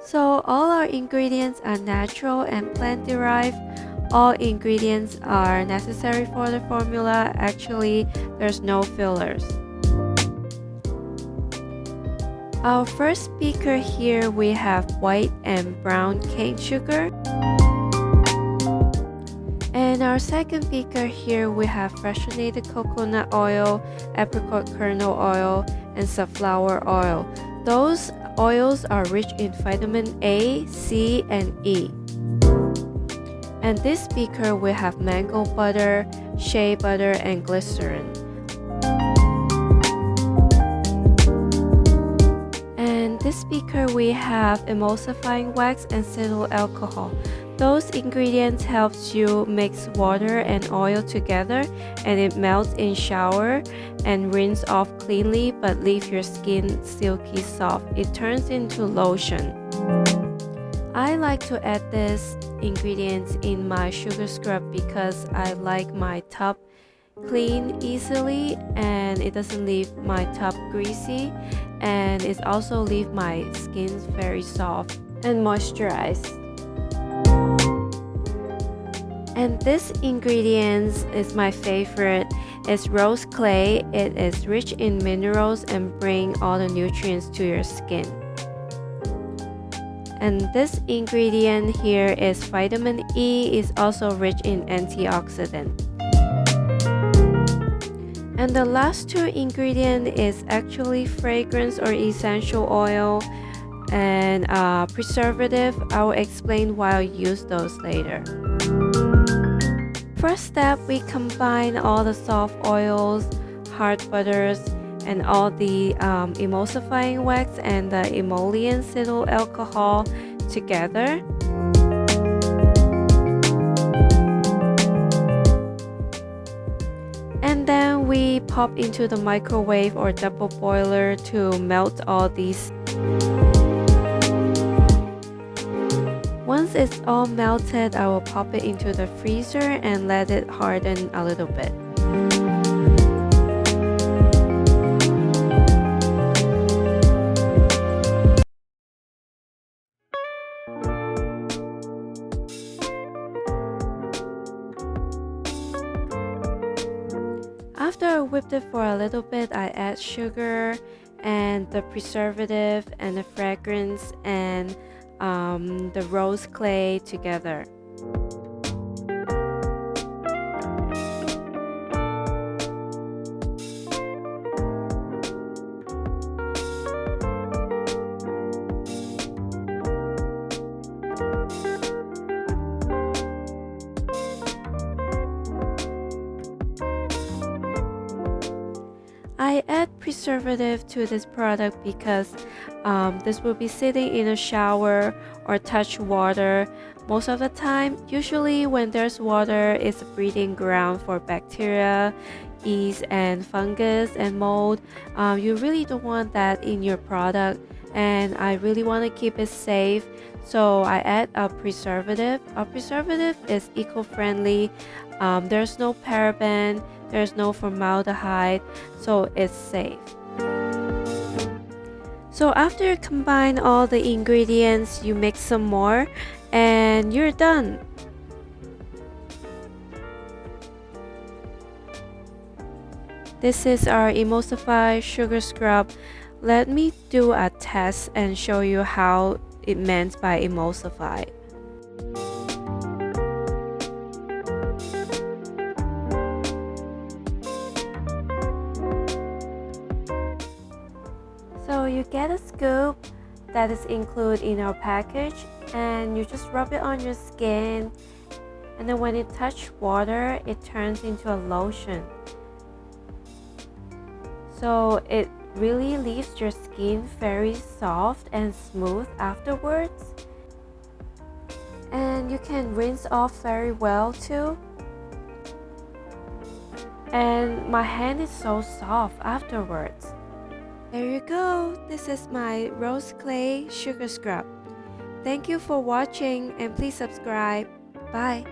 So all our ingredients are natural and plant derived. All ingredients are necessary for the formula. Actually, there's no fillers. Our first speaker here, we have white and brown cane sugar. And our second beaker here, we have fractionated coconut oil, apricot kernel oil, and safflower oil. Those oils are rich in vitamin A, C, and E. And this beaker, we have mango butter, shea butter, and glycerin. And this beaker, we have emulsifying wax and cetyl alcohol. Those ingredients helps you mix water and oil together, and it melts in shower and rinse off cleanly but leave your skin silky soft. It turns into lotion. I like to add these ingredients in my sugar scrub because I like my tub clean easily and it doesn't leave my tub greasy, and it also leave my skin very soft and moisturized. And this ingredient is my favorite. It's rose clay. It is rich in minerals and bring all the nutrients to your skin. And this ingredient here is vitamin E. Is also rich in antioxidant. And the last two ingredients is actually fragrance or essential oil and preservative. I will explain why I use those later. First step, we combine all the soft oils, hard butters, and all the emulsifying wax and the emollient cetyl alcohol together. And then we pop into the microwave or double boiler to melt all these. Once it's all melted, I will pop it into the freezer and let it harden a little bit. After I whipped it for a little bit, I add sugar and the preservative and the fragrance and the rose clay together. I add preservative to this product because this will be sitting in a shower or touch water most of the time. Usually when there's water, it's a breeding ground for bacteria, yeast, and fungus and mold. You really don't want that in your product, and I really want to keep it safe. So I add a preservative. A preservative is eco-friendly. There's no paraben, there's no formaldehyde, so it's safe. So after you combine all the ingredients, you mix some more and you're done. This is our emulsified sugar scrub. Let me do a test and show you how it meant by emulsified. So you get a scoop that is included in our package and you just rub it on your skin, and then when it touches water, it turns into a lotion. So it really leaves your skin very soft and smooth afterwards, and you can rinse off very well too. And my hand is so soft afterwards. There you go. This is my rose clay sugar scrub. Thank you for watching and please subscribe. Bye.